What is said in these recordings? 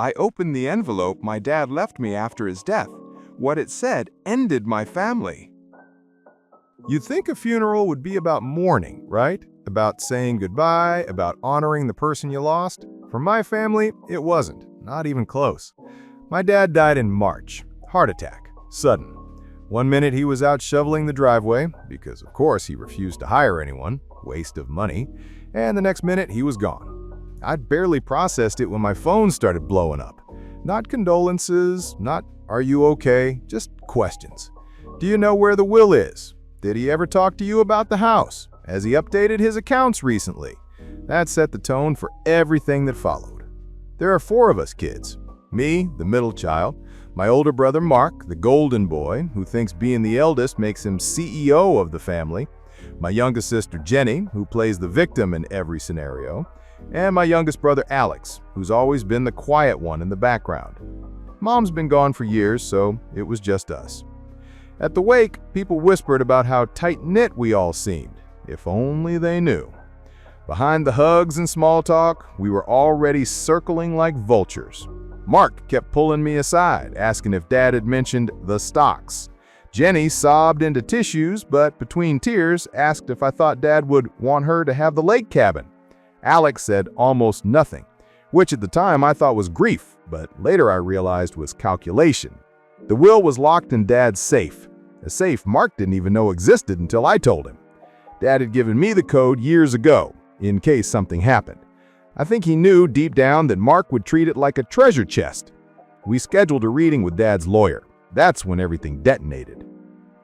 I opened the envelope my dad left me after his death. What it said ended my family. You'd think a funeral would be about mourning, right? About saying goodbye, about honoring the person you lost. For my family, it wasn't, not even close. My dad died in March. Heart attack. Sudden. One minute he was out shoveling the driveway, because of course he refused to hire anyone, waste of money, and the next minute he was gone. I'd barely processed it when my phone started blowing up. Not condolences, not "are you okay?" just questions. Do you know where the will is? Did he ever talk to you about the house? Has he updated his accounts recently? That set the tone for everything that followed. There are 4 of us kids. Me, the middle child, my older brother Mark, the golden boy, who thinks being the eldest makes him CEO of the family, my youngest sister Jenny, who plays the victim in every scenario, and my youngest brother Alex, who's always been the quiet one in the background. Mom's been gone for years, so it was just us. At the wake, people whispered about how tight-knit we all seemed. If only they knew. Behind the hugs and small talk, we were already circling like vultures. Mark kept pulling me aside, asking if Dad had mentioned the stocks. Jenny sobbed into tissues, but between tears, asked if I thought Dad would want her to have the lake cabin. Alex said almost nothing, which at the time I thought was grief, but later I realized was calculation. The will was locked in Dad's safe, a safe Mark didn't even know existed until I told him. Dad had given me the code years ago, in case something happened. I think he knew deep down that Mark would treat it like a treasure chest. We scheduled a reading with Dad's lawyer. That's when everything detonated.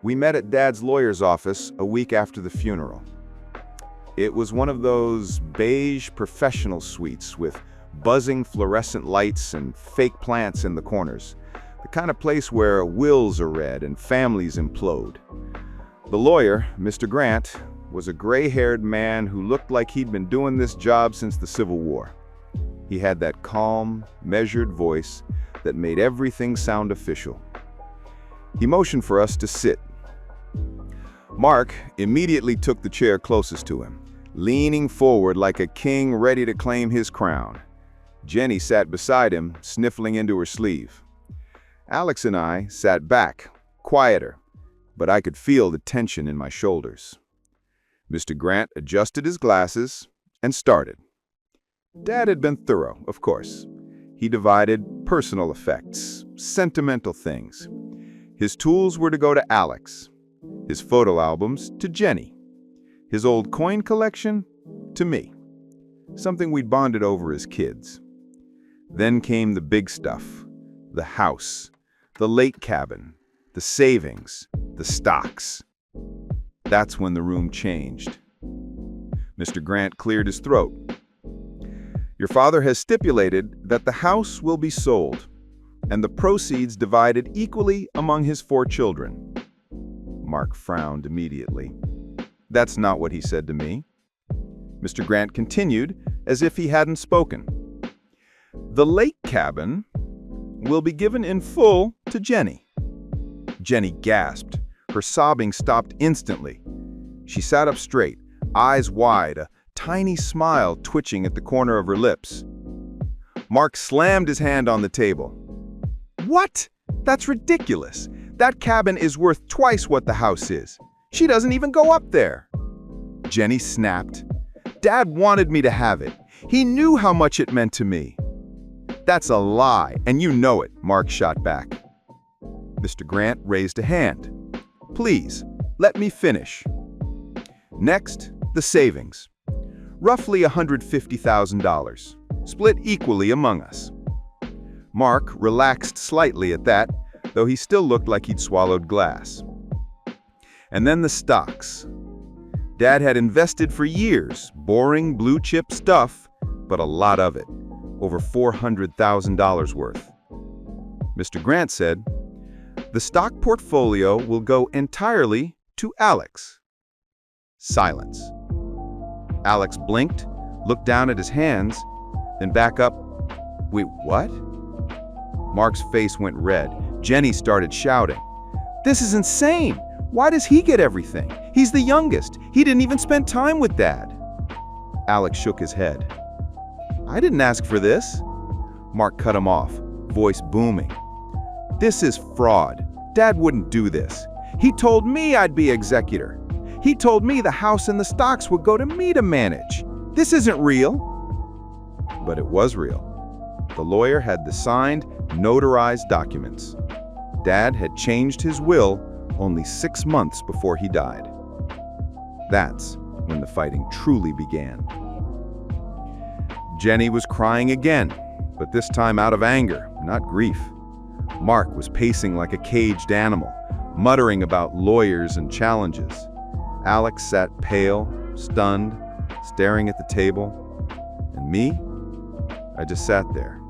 We met at Dad's lawyer's office a week after the funeral. It was one of those beige professional suites with buzzing fluorescent lights and fake plants in the corners. The kind of place where wills are read and families implode. The lawyer, Mr. Grant, was a gray-haired man who looked like he'd been doing this job since the Civil War. He had that calm, measured voice that made everything sound official. He motioned for us to sit. Mark immediately took the chair closest to him, leaning forward like a king ready to claim his crown. Jenny sat beside him, sniffling into her sleeve. Alex and I sat back, quieter, but I could feel the tension in my shoulders. Mr. Grant adjusted his glasses and started. Dad had been thorough, of course. He divided personal effects, sentimental things. His tools were to go to Alex, his photo albums to Jenny, his old coin collection to me, something we'd bonded over as kids. Then came the big stuff, the house, the lake cabin, the savings, the stocks. That's when the room changed. Mr. Grant cleared his throat. Your father has stipulated that the house will be sold and the proceeds divided equally among his 4 children. Mark frowned immediately. That's not what he said to me. Mr. Grant continued as if he hadn't spoken. The lake cabin will be given in full to Jenny. Jenny gasped. Her sobbing stopped instantly. She sat up straight, eyes wide, a tiny smile twitching at the corner of her lips. Mark slammed his hand on the table. What? That's ridiculous. That cabin is worth twice what the house is. She doesn't even go up there. Jenny snapped. Dad wanted me to have it. He knew how much it meant to me. That's a lie, and you know it, Mark shot back. Mr. Grant raised a hand. Please, let me finish. Next, the savings. Roughly $150,000, split equally among us. Mark relaxed slightly at that, though he still looked like he'd swallowed glass. And then the stocks. Dad had invested for years, boring blue-chip stuff, but a lot of it, over $400,000 worth. Mr. Grant said, the stock portfolio will go entirely to Alex. Silence. Alex blinked, looked down at his hands, then back up. Wait, what? Mark's face went red. Jenny started shouting. This is insane! Why does he get everything? He's the youngest. He didn't even spend time with Dad. Alex shook his head. I didn't ask for this. Mark cut him off, voice booming. "This is fraud. Dad wouldn't do this. He told me I'd be executor. He told me the house and the stocks would go to me to manage. This isn't real." But it was real. The lawyer had the signed, notarized documents. Dad had changed his will only 6 months before he died. That's when the fighting truly began. Jenny was crying again, but this time out of anger, not grief. Mark was pacing like a caged animal, muttering about lawyers and challenges. Alex sat pale, stunned, staring at the table. And me? I just sat there,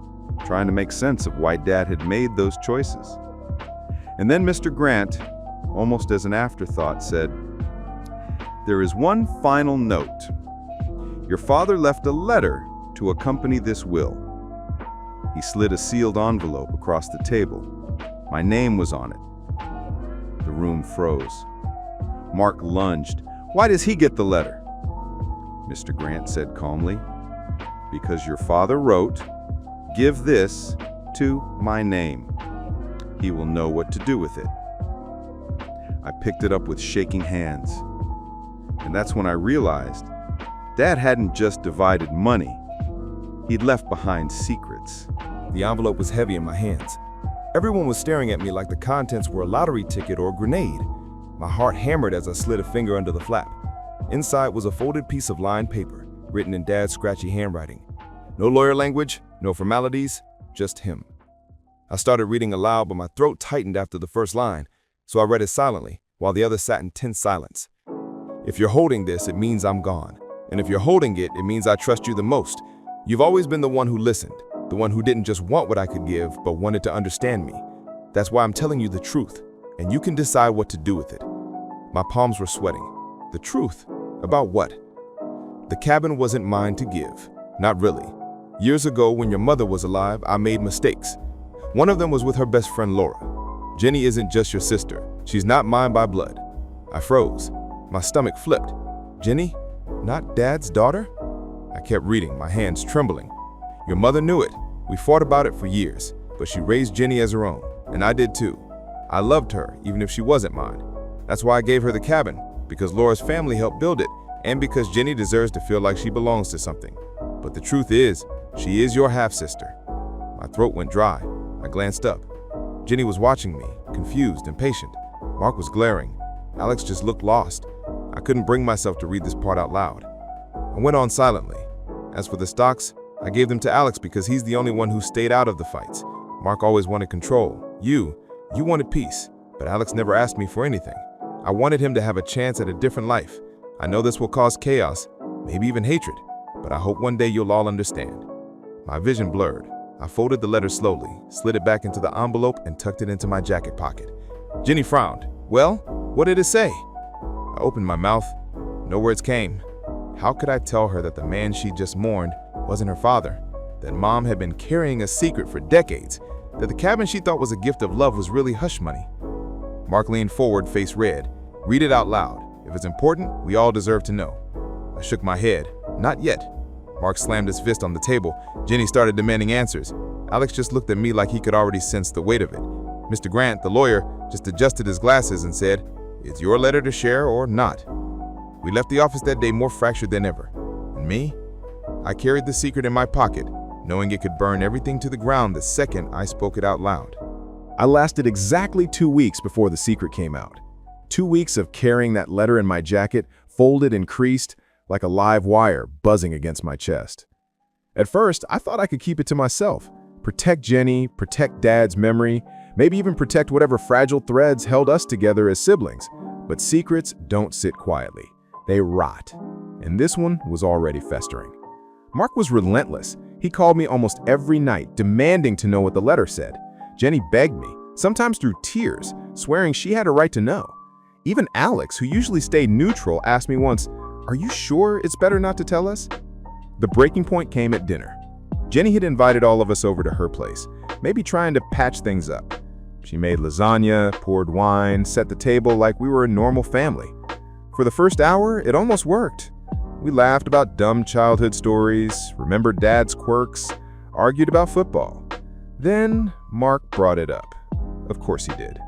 trying to make sense of why Dad had made those choices. And then Mr. Grant, almost as an afterthought, said, "There is one final note. Your father left a letter to accompany this will." He slid a sealed envelope across the table. My name was on it. The room froze. Mark lunged. "Why does he get the letter?" Mr. Grant said calmly, "Because your father wrote, 'Give this to my name. He will know what to do with it.'" I picked it up with shaking hands. And that's when I realized Dad hadn't just divided money. He'd left behind secrets. The envelope was heavy in my hands. Everyone was staring at me like the contents were a lottery ticket or a grenade. My heart hammered as I slid a finger under the flap. Inside was a folded piece of lined paper, written in Dad's scratchy handwriting. No lawyer language, no formalities, just him. I started reading aloud, but my throat tightened after the first line, so I read it silently, while the others sat in tense silence. "If you're holding this, it means I'm gone. And if you're holding it, it means I trust you the most. You've always been the one who listened, the one who didn't just want what I could give, but wanted to understand me. That's why I'm telling you the truth, and you can decide what to do with it." My palms were sweating. The truth? About what? The cabin wasn't mine to give. Not really. Years ago, when your mother was alive, I made mistakes. One of them was with her best friend, Laura. Jenny isn't just your sister. She's not mine by blood. I froze. My stomach flipped. Jenny? Not Dad's daughter? I kept reading, my hands trembling. Your mother knew it. We fought about it for years, but she raised Jenny as her own, and I did too. I loved her, even if she wasn't mine. That's why I gave her the cabin, because Laura's family helped build it, and because Jenny deserves to feel like she belongs to something. But the truth is, she is your half-sister. My throat went dry. I glanced up. Jenny was watching me, confused and patient. Mark was glaring. Alex just looked lost. I couldn't bring myself to read this part out loud. I went on silently. As for the stocks, I gave them to Alex because he's the only one who stayed out of the fights. Mark always wanted control. You wanted peace, but Alex never asked me for anything. I wanted him to have a chance at a different life. I know this will cause chaos, maybe even hatred, but I hope one day you'll all understand. My vision blurred. I folded the letter slowly, slid it back into the envelope, and tucked it into my jacket pocket. Jenny frowned. "Well, what did it say?" I opened my mouth. No words came. How could I tell her that the man she just mourned wasn't her father? That Mom had been carrying a secret for decades? That the cabin she thought was a gift of love was really hush money? Mark leaned forward, face red. "Read it out loud. If it's important, we all deserve to know." I shook my head. "Not yet." Mark slammed his fist on the table. Jenny started demanding answers. Alex just looked at me like he could already sense the weight of it. Mr. Grant, the lawyer, just adjusted his glasses and said, "It's your letter to share or not." We left the office that day more fractured than ever. And me? I carried the secret in my pocket, knowing it could burn everything to the ground the second I spoke it out loud. I lasted exactly 2 weeks before the secret came out. 2 weeks of carrying that letter in my jacket, folded and creased, like a live wire buzzing against my chest. At first, I thought I could keep it to myself, protect Jenny, protect Dad's memory, maybe even protect whatever fragile threads held us together as siblings. But secrets don't sit quietly. They rot. And this one was already festering. Mark was relentless. He called me almost every night, demanding to know what the letter said. Jenny begged me, sometimes through tears, swearing she had a right to know. Even Alex, who usually stayed neutral, asked me once, "Are you sure it's better not to tell us?" The breaking point came at dinner. Jenny had invited all of us over to her place, maybe trying to patch things up. She made lasagna, poured wine, set the table like we were a normal family. For the first hour, it almost worked. We laughed about dumb childhood stories, remembered Dad's quirks, argued about football. Then Mark brought it up. Of course he did.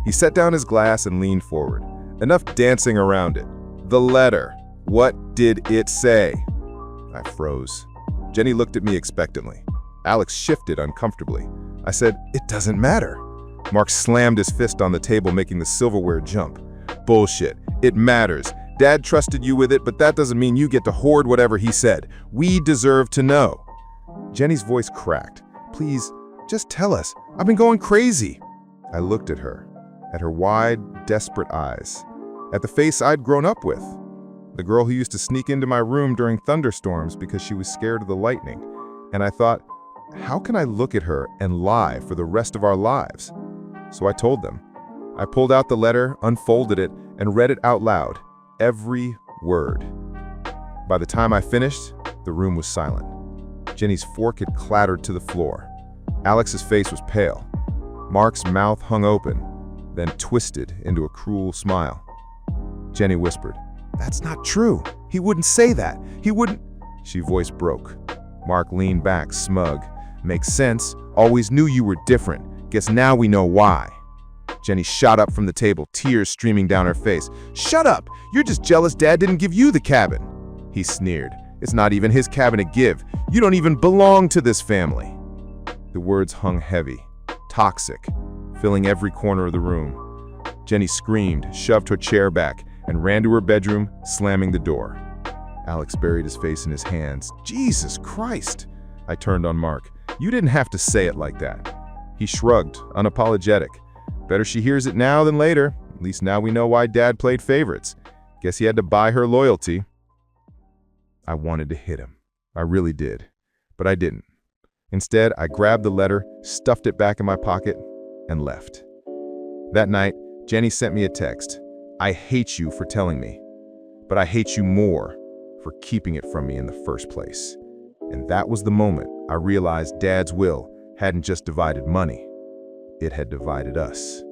He set down his glass and leaned forward. Enough dancing around it. The letter. What did it say? I froze. Jenny looked at me expectantly. Alex shifted uncomfortably. I said, "It doesn't matter." Mark slammed his fist on the table, making the silverware jump. "Bullshit. It matters. Dad trusted you with it, but that doesn't mean you get to hoard whatever he said. We deserve to know." Jenny's voice cracked. "Please, just tell us. I've been going crazy." I looked at her wide, desperate eyes, at the face I'd grown up with. The girl who used to sneak into my room during thunderstorms because she was scared of the lightning. And I thought, how can I look at her and lie for the rest of our lives? So I told them. I pulled out the letter, unfolded it, and read it out loud, every word. By the time I finished, the room was silent. Jenny's fork had clattered to the floor. Alex's face was pale. Mark's mouth hung open, then twisted into a cruel smile. Jenny whispered, "That's not true. He wouldn't say that. He wouldn't." She voice broke. Mark leaned back, smug. "Makes sense. Always knew you were different. Guess now we know why." Jenny shot up from the table, tears streaming down her face. "Shut up! You're just jealous Dad didn't give you the cabin." He sneered. "It's not even his cabin to give. You don't even belong to this family." The words hung heavy, toxic, filling every corner of the room. Jenny screamed, shoved her chair back, and ran to her bedroom, slamming the door. Alex buried his face in his hands. "Jesus Christ!" I turned on Mark. "You didn't have to say it like that." He shrugged, unapologetic. "Better she hears it now than later. At least now we know why Dad played favorites. Guess he had to buy her loyalty." I wanted to hit him. I really did. But I didn't. Instead, I grabbed the letter, stuffed it back in my pocket, and left. That night, Jenny sent me a text. "I hate you for telling me, but I hate you more for keeping it from me in the first place." And that was the moment I realized Dad's will hadn't just divided money. It had divided us.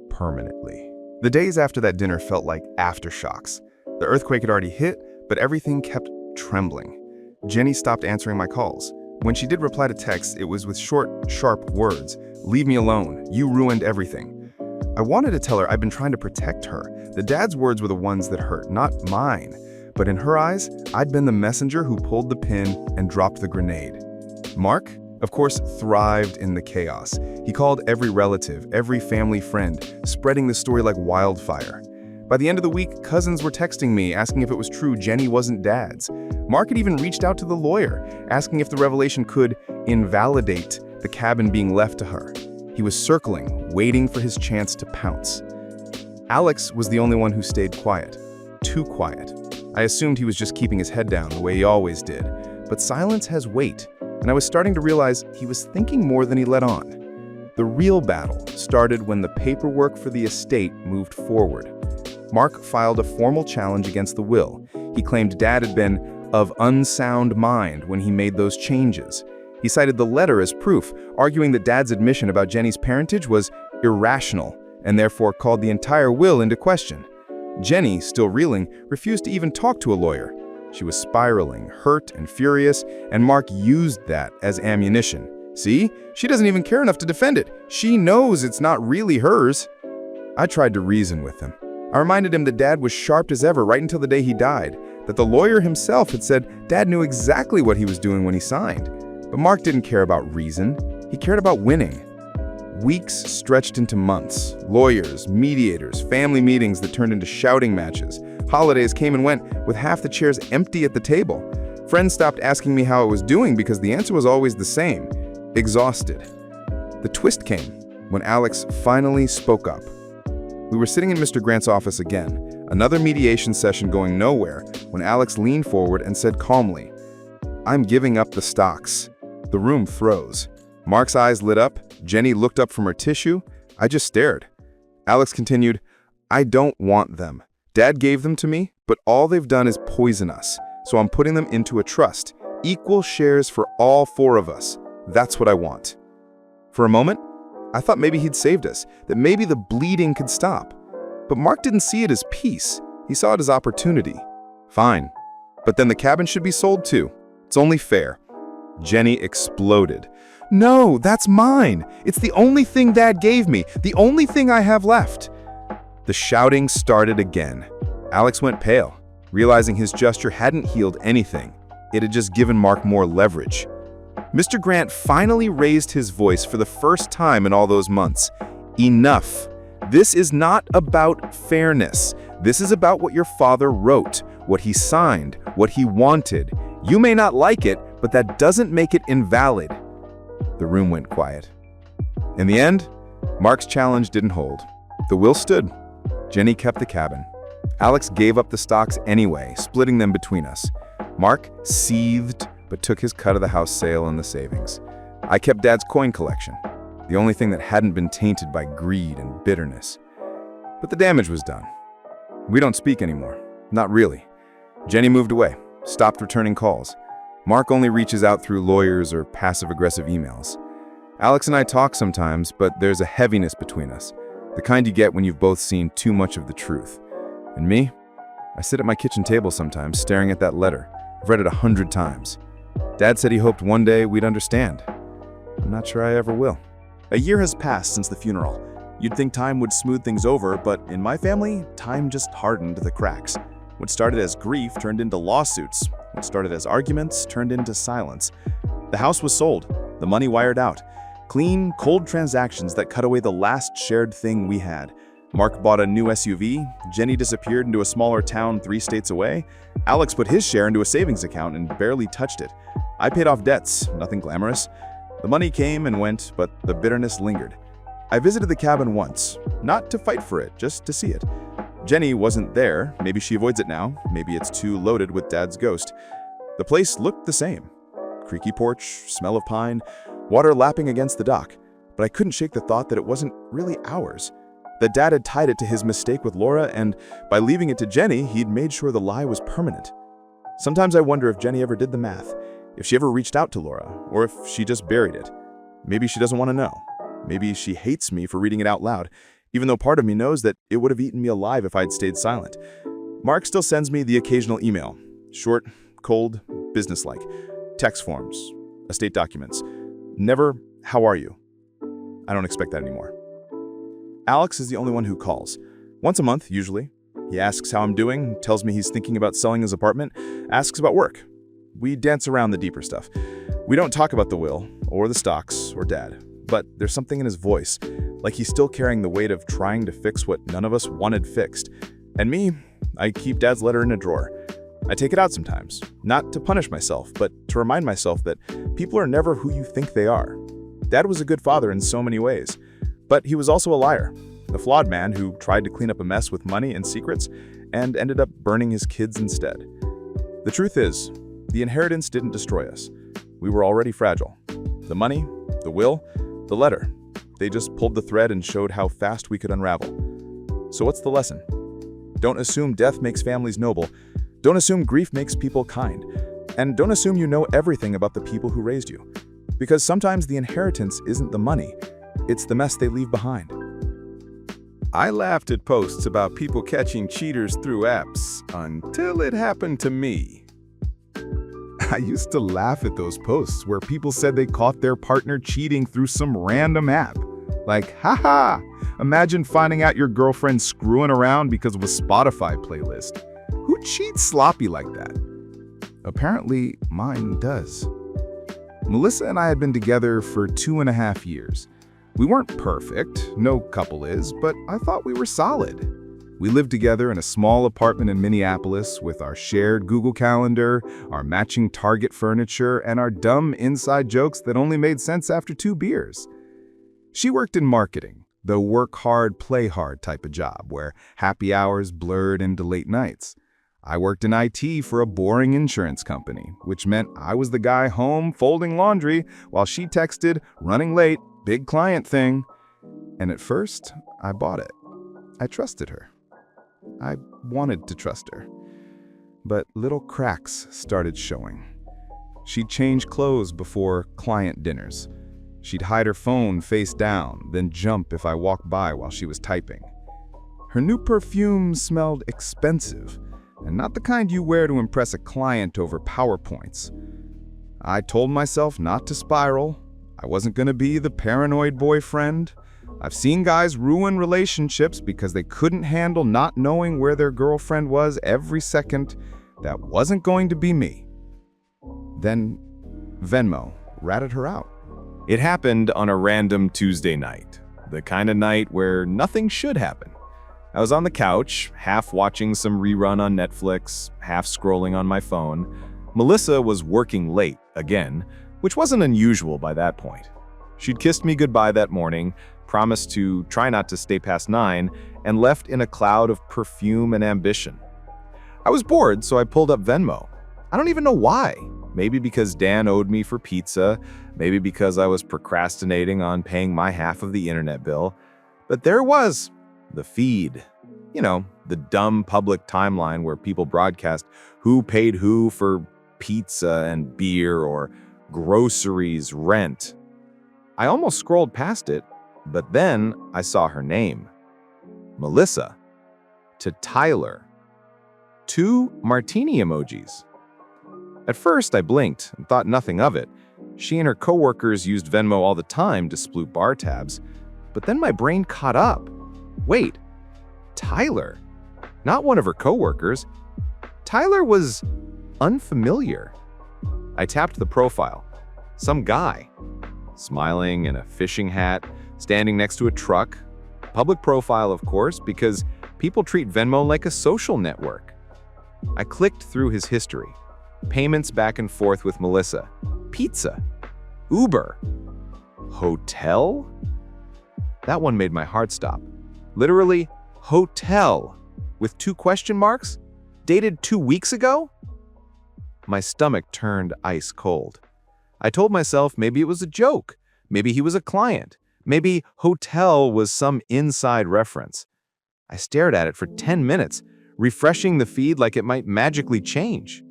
Permanently. The days after that dinner felt like aftershocks. The earthquake had already hit, but everything kept trembling. Jenny stopped answering my calls. When she did reply to texts, it was with short, sharp words. "Leave me alone. You ruined everything." I wanted to tell her I'd been trying to protect her. The dad's words were the ones that hurt, not mine. But in her eyes, I'd been the messenger who pulled the pin and dropped the grenade. Mark, of course, thrived in the chaos. He called every relative, every family friend, spreading the story like wildfire. By the end of the week, cousins were texting me, asking if it was true Jenny wasn't Dad's. Mark had even reached out to the lawyer, asking if the revelation could invalidate the cabin being left to her. He was circling, waiting for his chance to pounce. Alex was the only one who stayed quiet. Too quiet. I assumed he was just keeping his head down the way he always did. But silence has weight, and I was starting to realize he was thinking more than he let on. The real battle started when the paperwork for the estate moved forward. Mark filed a formal challenge against the will. He claimed Dad had been of unsound mind when he made those changes. He cited the letter as proof, arguing that Dad's admission about Jenny's parentage was irrational and therefore called the entire will into question. Jenny, still reeling, refused to even talk to a lawyer. She was spiraling, hurt and furious, and Mark used that as ammunition. "See? She doesn't even care enough to defend it. She knows it's not really hers." I tried to reason with him. I reminded him that Dad was sharp as ever right until the day he died, that the lawyer himself had said Dad knew exactly what he was doing when he signed. But Mark didn't care about reason. He cared about winning. Weeks stretched into months. Lawyers, mediators, family meetings that turned into shouting matches. Holidays came and went with half the chairs empty at the table. Friends stopped asking me how I was doing because the answer was always the same: exhausted. The twist came when Alex finally spoke up. We were sitting in Mr. Grant's office again, another mediation session going nowhere, when Alex leaned forward and said calmly, "I'm giving up the stocks." The room froze. Mark's eyes lit up. Jenny looked up from her tissue. I just stared. Alex continued, "I don't want them. Dad gave them to me, but all they've done is poison us. So I'm putting them into a trust. Equal shares for all four of us. That's what I want." For a moment, I thought maybe he'd saved us, that maybe the bleeding could stop. But Mark didn't see it as peace. He saw it as opportunity. "Fine. But then the cabin should be sold too. It's only fair." Jenny exploded. "No, that's mine! It's the only thing Dad gave me, the only thing I have left!" The shouting started again. Alex went pale, realizing his gesture hadn't healed anything. It had just given Mark more leverage. Mr. Grant finally raised his voice for the first time in all those months. "Enough! This is not about fairness. This is about what your father wrote, what he signed, what he wanted. You may not like it, but that doesn't make it invalid." The room went quiet. In the end, Mark's challenge didn't hold. The will stood. Jenny kept the cabin. Alex gave up the stocks anyway, splitting them between us. Mark seethed, but took his cut of the house sale and the savings. I kept Dad's coin collection, the only thing that hadn't been tainted by greed and bitterness. But the damage was done. We don't speak anymore. Not really. Jenny moved away, stopped returning calls. Mark only reaches out through lawyers or passive-aggressive emails. Alex and I talk sometimes, but there's a heaviness between us, the kind you get when you've both seen too much of the truth. And me? I sit at my kitchen table sometimes, staring at that letter. I've read it 100 times. Dad said he hoped one day we'd understand. I'm not sure I ever will. A year has passed since the funeral. You'd think time would smooth things over, but in my family, time just hardened the cracks. What started as grief turned into lawsuits. What started as arguments turned into silence. The house was sold, the money wired out. Clean, cold transactions that cut away the last shared thing we had. Mark bought a new SUV, Jenny disappeared into a smaller town 3 states away, Alex put his share into a savings account and barely touched it. I paid off debts, nothing glamorous. The money came and went, but the bitterness lingered. I visited the cabin once, not to fight for it, just to see it. Jenny wasn't there, maybe she avoids it now, maybe it's too loaded with Dad's ghost. The place looked the same. Creaky porch, smell of pine, water lapping against the dock. But I couldn't shake the thought that it wasn't really ours. That Dad had tied it to his mistake with Laura, and by leaving it to Jenny, he'd made sure the lie was permanent. Sometimes I wonder if Jenny ever did the math, if she ever reached out to Laura, or if she just buried it. Maybe she doesn't want to know. Maybe she hates me for reading it out loud, even though part of me knows that it would have eaten me alive if I'd stayed silent. Mark still sends me the occasional email. Short, cold, businesslike. Text forms, estate documents. Never, "How are you?" I don't expect that anymore. Alex is the only one who calls. Once a month, usually. He asks how I'm doing, tells me he's thinking about selling his apartment, asks about work. We dance around the deeper stuff. We don't talk about the will, or the stocks, or Dad. But there's something in his voice, like he's still carrying the weight of trying to fix what none of us wanted fixed. And me, I keep Dad's letter in a drawer. I take it out sometimes, not to punish myself, but to remind myself that people are never who you think they are. Dad was a good father in so many ways, but he was also a liar, a flawed man who tried to clean up a mess with money and secrets and ended up burning his kids instead. The truth is, the inheritance didn't destroy us. We were already fragile. The money, the will, the letter, they just pulled the thread and showed how fast we could unravel. So what's the lesson? Don't assume death makes families noble. Don't assume grief makes people kind. And don't assume you know everything about the people who raised you. Because sometimes the inheritance isn't the money, it's the mess they leave behind. I laughed at posts about people catching cheaters through apps until it happened to me. I used to laugh at those posts where people said they caught their partner cheating through some random app. Like, haha, imagine finding out your girlfriend's screwing around because of a Spotify playlist. Who cheats sloppy like that? Apparently, mine does. Melissa and I had been together for 2.5 years. We weren't perfect, no couple is, but I thought we were solid. We lived together in a small apartment in Minneapolis with our shared Google Calendar, our matching Target furniture, and our dumb inside jokes that only made sense after 2 beers. She worked in marketing, the work hard, play hard type of job where happy hours blurred into late nights. I worked in IT for a boring insurance company, which meant I was the guy home folding laundry while she texted, running late, big client thing. And at first, I bought it. I trusted her. I wanted to trust her. But little cracks started showing. She'd change clothes before client dinners. She'd hide her phone face down, then jump if I walked by while she was typing. Her new perfume smelled expensive, and not the kind you wear to impress a client over PowerPoints. I told myself not to spiral. I wasn't going to be the paranoid boyfriend. I've seen guys ruin relationships because they couldn't handle not knowing where their girlfriend was every second. That wasn't going to be me. Then Venmo ratted her out. It happened on a random Tuesday night, the kind of night where nothing should happen. I was on the couch, half watching some rerun on Netflix, half scrolling on my phone. Melissa was working late, again, which wasn't unusual by that point. She'd kissed me goodbye that morning, promised to try not to stay past 9, and left in a cloud of perfume and ambition. I was bored, so I pulled up Venmo. I don't even know why. Maybe because Dan owed me for pizza, maybe because I was procrastinating on paying my half of the internet bill. But there it was, the feed. You know, the dumb public timeline where people broadcast who paid who for pizza and beer or groceries, rent. I almost scrolled past it, but then I saw her name. Melissa. To Tyler. 2 martini emojis. At first, I blinked and thought nothing of it. She and her coworkers used Venmo all the time to sploot bar tabs. But then my brain caught up. Wait, Tyler? Not one of her coworkers. Tyler was unfamiliar. I tapped the profile. Some guy. Smiling in a fishing hat, standing next to a truck. Public profile, of course, because people treat Venmo like a social network. I clicked through his history. Payments back and forth with Melissa. Pizza. Uber. Hotel? That one made my heart stop. Literally, hotel. With 2 question marks? Dated 2 weeks ago? My stomach turned ice cold. I told myself maybe it was a joke. Maybe he was a client. Maybe hotel was some inside reference. I stared at it for 10 minutes, refreshing the feed like it might magically change.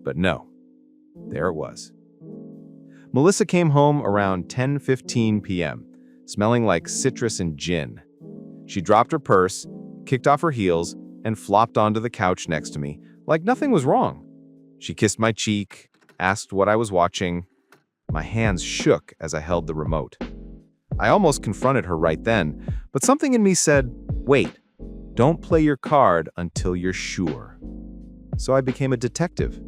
But no, there it was. Melissa came home around 10:15 p.m., smelling like citrus and gin. She dropped her purse, kicked off her heels, and flopped onto the couch next to me like nothing was wrong. She kissed my cheek, asked what I was watching. My hands shook as I held the remote. I almost confronted her right then, but something in me said, wait, don't play your card until you're sure. So I became a detective.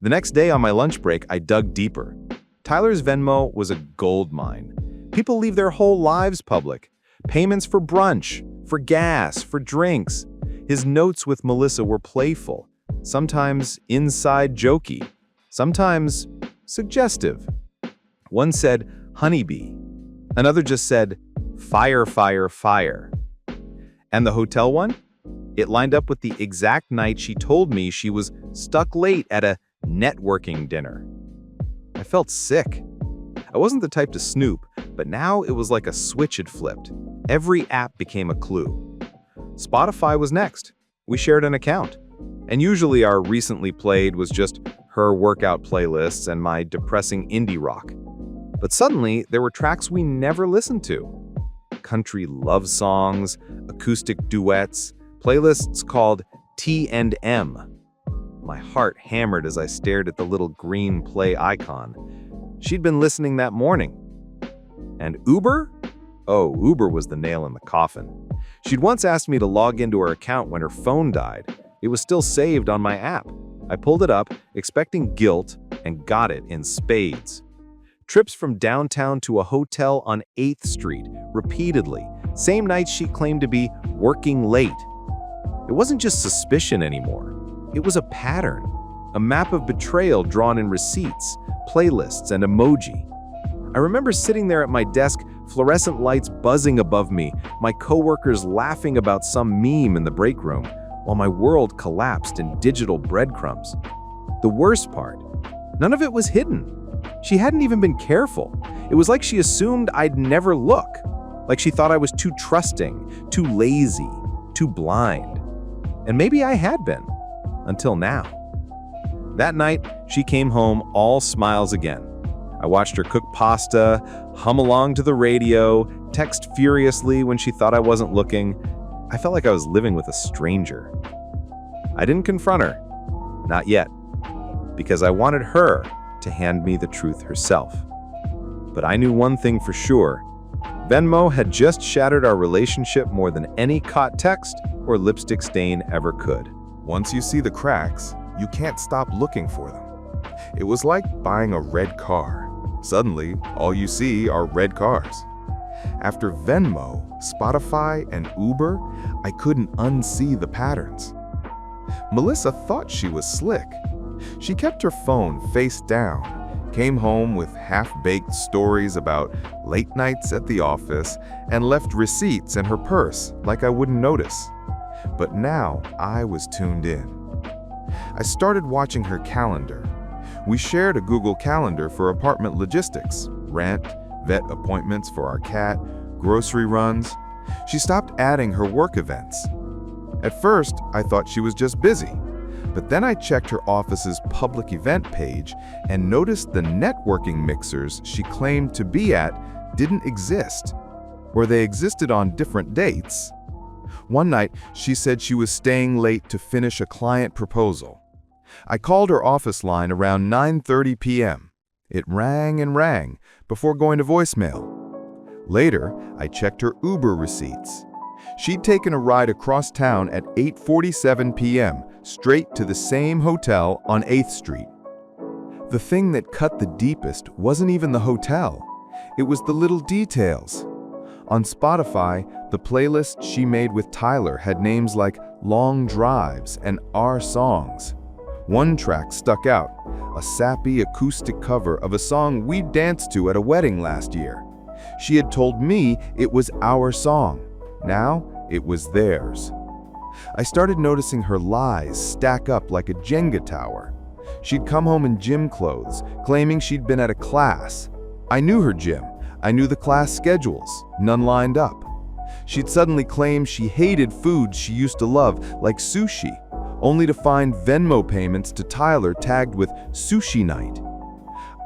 The next day on my lunch break, I dug deeper. Tyler's Venmo was a gold mine. People leave their whole lives public. Payments for brunch, for gas, for drinks. His notes with Melissa were playful, sometimes inside jokey, sometimes suggestive. One said, honeybee. Another just said, fire, fire, fire. And the hotel one? It lined up with the exact night she told me she was stuck late at a networking dinner. I felt sick. I wasn't the type to snoop, but now it was like a switch had flipped. Every app became a clue. Spotify was next. We shared an account. And usually our recently played was just her workout playlists and my depressing indie rock. But suddenly, there were tracks we never listened to. Country love songs, acoustic duets, playlists called T&M. My heart hammered as I stared at the little green play icon. She'd been listening that morning. And Uber? Oh, Uber was the nail in the coffin. She'd once asked me to log into her account when her phone died. It was still saved on my app. I pulled it up, expecting guilt, and got it in spades. Trips from downtown to a hotel on 8th Street, repeatedly, same nights she claimed to be working late. It wasn't just suspicion anymore. It was a pattern, a map of betrayal drawn in receipts, playlists, and emoji. I remember sitting there at my desk, fluorescent lights buzzing above me, my coworkers laughing about some meme in the break room, while my world collapsed in digital breadcrumbs. The worst part, none of it was hidden. She hadn't even been careful. It was like she assumed I'd never look, like she thought I was too trusting, too lazy, too blind. And maybe I had been, until now. That night, she came home all smiles again. I watched her cook pasta, hum along to the radio, text furiously when she thought I wasn't looking. I felt like I was living with a stranger. I didn't confront her, not yet, because I wanted her to hand me the truth herself. But I knew one thing for sure. Venmo had just shattered our relationship more than any caught text or lipstick stain ever could. Once you see the cracks, you can't stop looking for them. It was like buying a red car. Suddenly, all you see are red cars. After Venmo, Spotify, and Uber, I couldn't unsee the patterns. Melissa thought she was slick. She kept her phone face down, came home with half-baked stories about late nights at the office, and left receipts in her purse like I wouldn't notice. But now I was tuned in. I started watching her calendar. We shared a Google Calendar for apartment logistics, rent, vet appointments for our cat, grocery runs. She stopped adding her work events. At first, I thought she was just busy, but then I checked her office's public event page and noticed the networking mixers she claimed to be at didn't exist, or they existed on different dates. One night, she said she was staying late to finish a client proposal. I called her office line around 9:30 p.m. It rang and rang before going to voicemail. Later, I checked her Uber receipts. She'd taken a ride across town at 8:47 p.m. straight to the same hotel on 8th Street. The thing that cut the deepest wasn't even the hotel. It was the little details. On Spotify, the playlist she made with Tyler had names like Long Drives and Our Songs. One track stuck out, a sappy acoustic cover of a song we danced to at a wedding last year. She had told me it was our song. Now it was theirs. I started noticing her lies stack up like a Jenga tower. She'd come home in gym clothes, claiming she'd been at a class. I knew her gym. I knew the class schedules, none lined up. She'd suddenly claim she hated foods she used to love, like sushi, only to find Venmo payments to Tyler tagged with Sushi Night.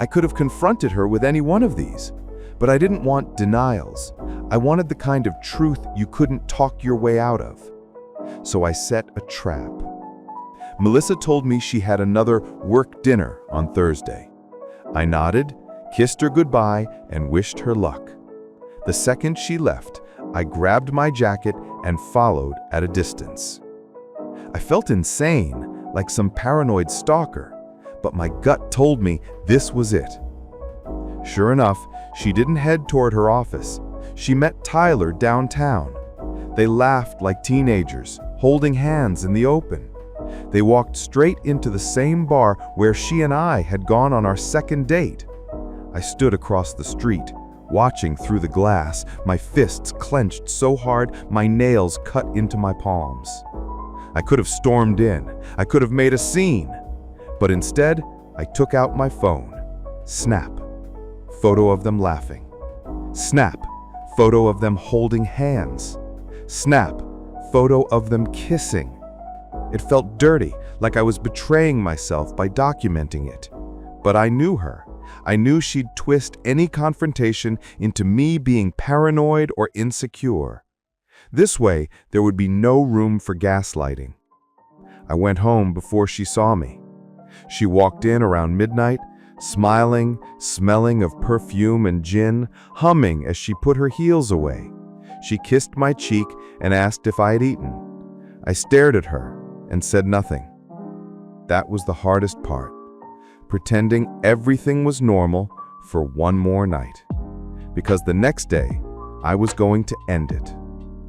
I could have confronted her with any one of these, but I didn't want denials. I wanted the kind of truth you couldn't talk your way out of. So I set a trap. Melissa told me she had another work dinner on Thursday. I nodded, kissed her goodbye, and wished her luck. The second she left, I grabbed my jacket and followed at a distance. I felt insane, like some paranoid stalker, but my gut told me this was it. Sure enough, she didn't head toward her office. She met Tyler downtown. They laughed like teenagers, holding hands in the open. They walked straight into the same bar where she and I had gone on our second date. I stood across the street, watching through the glass, my fists clenched so hard my nails cut into my palms. I could have stormed in. I could have made a scene. But instead, I took out my phone. Snap. Photo of them laughing. Snap. Photo of them holding hands. Snap. Photo of them kissing. It felt dirty, like I was betraying myself by documenting it. But I knew her. I knew she'd twist any confrontation into me being paranoid or insecure. This way, there would be no room for gaslighting. I went home before she saw me. She walked in around midnight, smiling, smelling of perfume and gin, humming as she put her heels away. She kissed my cheek and asked if I had eaten. I stared at her and said nothing. That was the hardest part, pretending everything was normal for one more night. Because the next day, I was going to end it.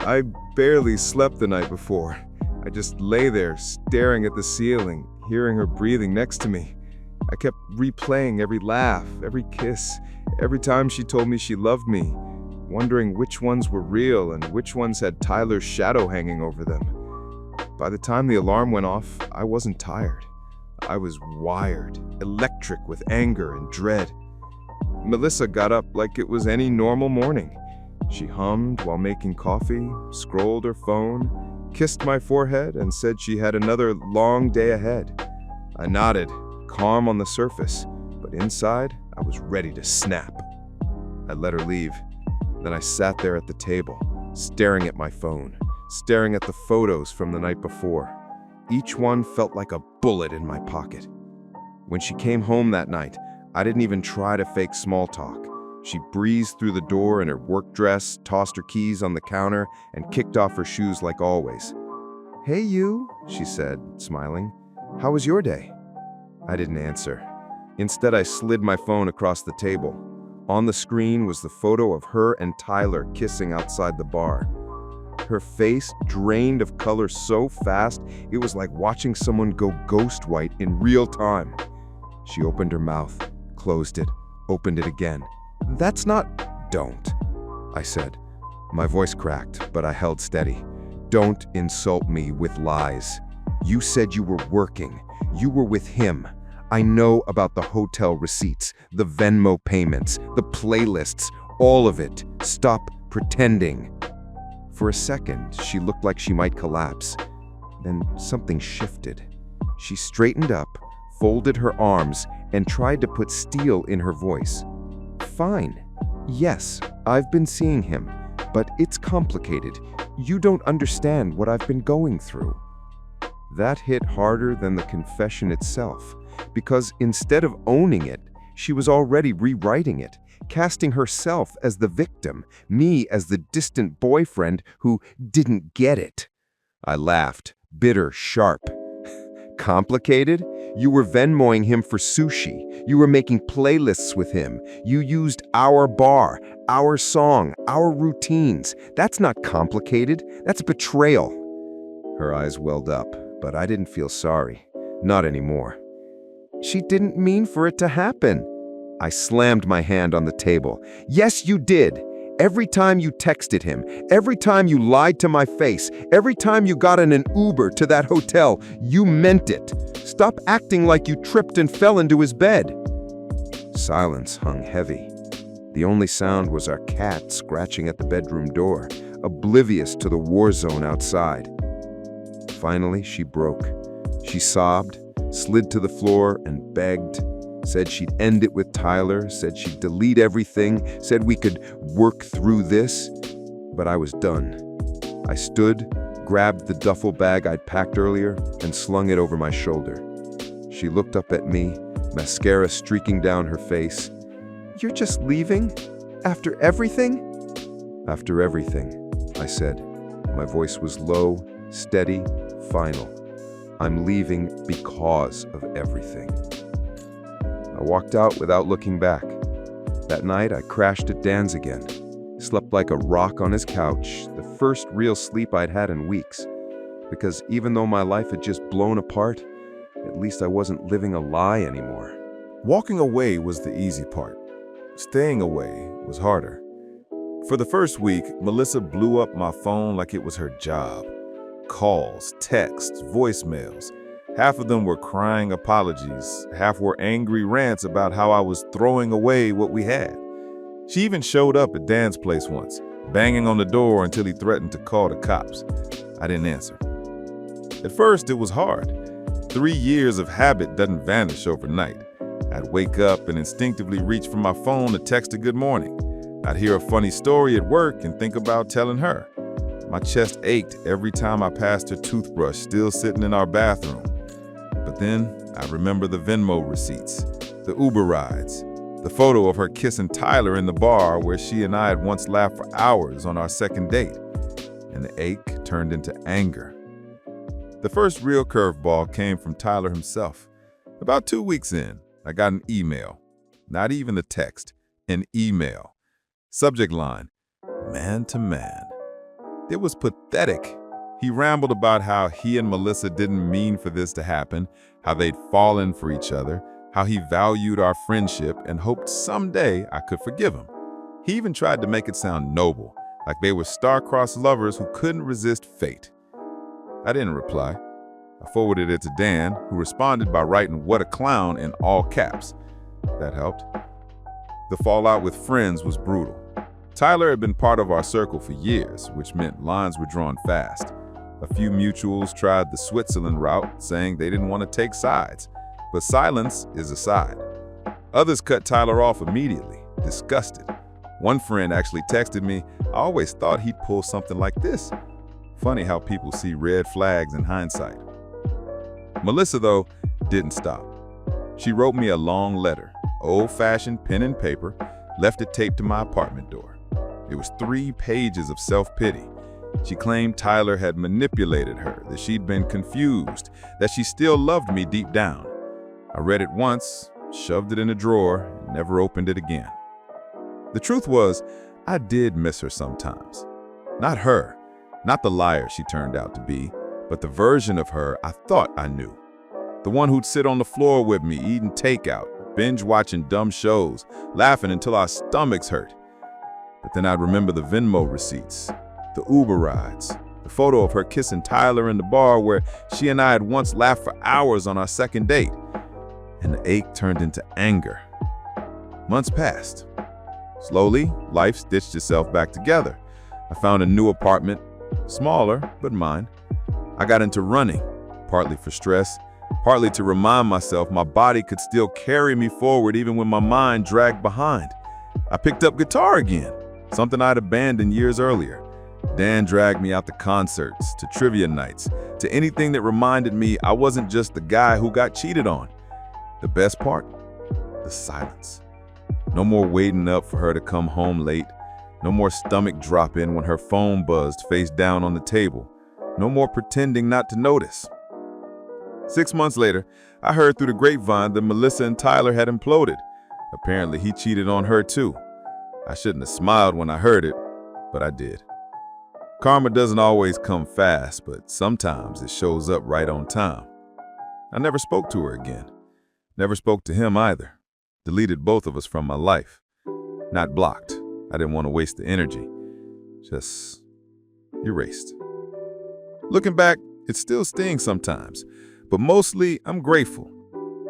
I barely slept the night before. I just lay there staring at the ceiling, hearing her breathing next to me. I kept replaying every laugh, every kiss, every time she told me she loved me, wondering which ones were real and which ones had Tyler's shadow hanging over them. By the time the alarm went off, I wasn't tired. I was wired, electric with anger and dread. Melissa got up like it was any normal morning. She hummed while making coffee, scrolled her phone, kissed my forehead, and said she had another long day ahead. I nodded, calm on the surface, but inside, I was ready to snap. I let her leave. Then I sat there at the table, staring at my phone, staring at the photos from the night before. Each one felt like a bullet in my pocket. When she came home that night, I didn't even try to fake small talk. She breezed through the door in her work dress, tossed her keys on the counter, and kicked off her shoes like always. "Hey you," she said, smiling. "How was your day?" I didn't answer. Instead, I slid my phone across the table. On the screen was the photo of her and Tyler kissing outside the bar. Her face drained of color so fast, it was like watching someone go ghost white in real time. She opened her mouth, closed it, opened it again. "That's not—" "Don't," I said. My voice cracked, but I held steady. "Don't insult me with lies. You said you were working. You were with him. I know about the hotel receipts, the Venmo payments, the playlists, all of it. Stop pretending." For a second, she looked like she might collapse. Then something shifted. She straightened up, folded her arms, and tried to put steel in her voice. "Fine. Yes, I've been seeing him, but it's complicated. You don't understand what I've been going through." That hit harder than the confession itself, because instead of owning it, she was already rewriting it, casting herself as the victim, me as the distant boyfriend who didn't get it. I laughed, bitter, sharp. "Complicated? You were Venmoing him for sushi. You were making playlists with him. You used our bar, our song, our routines. That's not complicated. That's betrayal." Her eyes welled up, but I didn't feel sorry. Not anymore. "She didn't mean for it to happen." I slammed my hand on the table. "Yes, you did. Every time you texted him, every time you lied to my face, every time you got in an Uber to that hotel, you meant it. Stop acting like you tripped and fell into his bed." Silence hung heavy. The only sound was our cat scratching at the bedroom door, oblivious to the war zone outside. Finally, she broke. She sobbed, slid to the floor, and begged. Said she'd end it with Tyler, said she'd delete everything, said we could work through this. But I was done. I stood, grabbed the duffel bag I'd packed earlier, and slung it over my shoulder. She looked up at me, mascara streaking down her face. "You're just leaving? After everything?" "After everything," I said. My voice was low, steady, final. "I'm leaving because of everything." I walked out without looking back. That night, I crashed at Dan's again. Slept like a rock on his couch, the first real sleep I'd had in weeks. Because even though my life had just blown apart, at least I wasn't living a lie anymore. Walking away was the easy part. Staying away was harder. For the first week, Melissa blew up my phone like it was her job. Calls, texts, voicemails. Half of them were crying apologies. Half were angry rants about how I was throwing away what we had. She even showed up at Dan's place once, banging on the door until he threatened to call the cops. I didn't answer. At first, it was hard. 3 years of habit doesn't vanish overnight. I'd wake up and instinctively reach for my phone to text a good morning. I'd hear a funny story at work and think about telling her. My chest ached every time I passed her toothbrush still sitting in our bathroom. But then I remember the Venmo receipts, the Uber rides, the photo of her kissing Tyler in the bar where she and I had once laughed for hours on our second date. And the ache turned into anger. The first real curveball came from Tyler himself. About 2 weeks in, I got an email. Not even a text, an email. Subject line, "Man to man." It was pathetic. He rambled about how he and Melissa didn't mean for this to happen, how they'd fallen for each other, how he valued our friendship and hoped someday I could forgive him. He even tried to make it sound noble, like they were star-crossed lovers who couldn't resist fate. I didn't reply. I forwarded it to Dan, who responded by writing "what a clown" in all caps. That helped. The fallout with friends was brutal. Tyler had been part of our circle for years, which meant lines were drawn fast. A few mutuals tried the Switzerland route, saying they didn't want to take sides. But silence is a side. Others cut Tyler off immediately, disgusted. One friend actually texted me, "I always thought he'd pull something like this." Funny how people see red flags in hindsight. Melissa, though, didn't stop. She wrote me a long letter, old-fashioned pen and paper, left it taped to my apartment door. It was 3 pages of self-pity. She claimed Tyler had manipulated her, that she'd been confused, that she still loved me deep down. I read it once, shoved it in a drawer, and never opened it again. The truth was, I did miss her sometimes. Not her, not the liar she turned out to be, but the version of her I thought I knew. The one who'd sit on the floor with me, eating takeout, binge-watching dumb shows, laughing until our stomachs hurt. But then I'd remember the Venmo receipts, the Uber rides, the photo of her kissing Tyler in the bar where she and I had once laughed for hours on our second date. And the ache turned into anger. Months passed. Slowly, life stitched itself back together. I found a new apartment, smaller, but mine. I got into running, partly for stress, partly to remind myself my body could still carry me forward even when my mind dragged behind. I picked up guitar again, something I'd abandoned years earlier. Dan dragged me out to concerts, to trivia nights, to anything that reminded me I wasn't just the guy who got cheated on. The best part? The silence. No more waiting up for her to come home late. No more stomach dropping when her phone buzzed face down on the table. No more pretending not to notice. 6 months later, I heard through the grapevine that Melissa and Tyler had imploded. Apparently, he cheated on her too. I shouldn't have smiled when I heard it, but I did. Karma doesn't always come fast, but sometimes it shows up right on time. I never spoke to her again. Never spoke to him either. Deleted both of us from my life. Not blocked. I didn't want to waste the energy. Just erased. Looking back, it still stings sometimes, but mostly I'm grateful.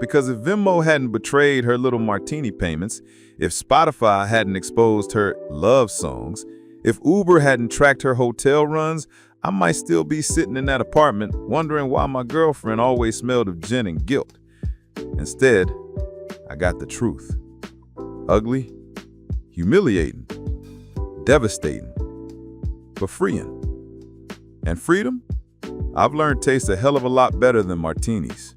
Because if Venmo hadn't betrayed her little martini payments, if Spotify hadn't exposed her love songs, if Uber hadn't tracked her hotel runs, I might still be sitting in that apartment wondering why my girlfriend always smelled of gin and guilt. Instead, I got the truth. Ugly, humiliating, devastating, but freeing. And freedom, I've learned tastes a hell of a lot better than martinis.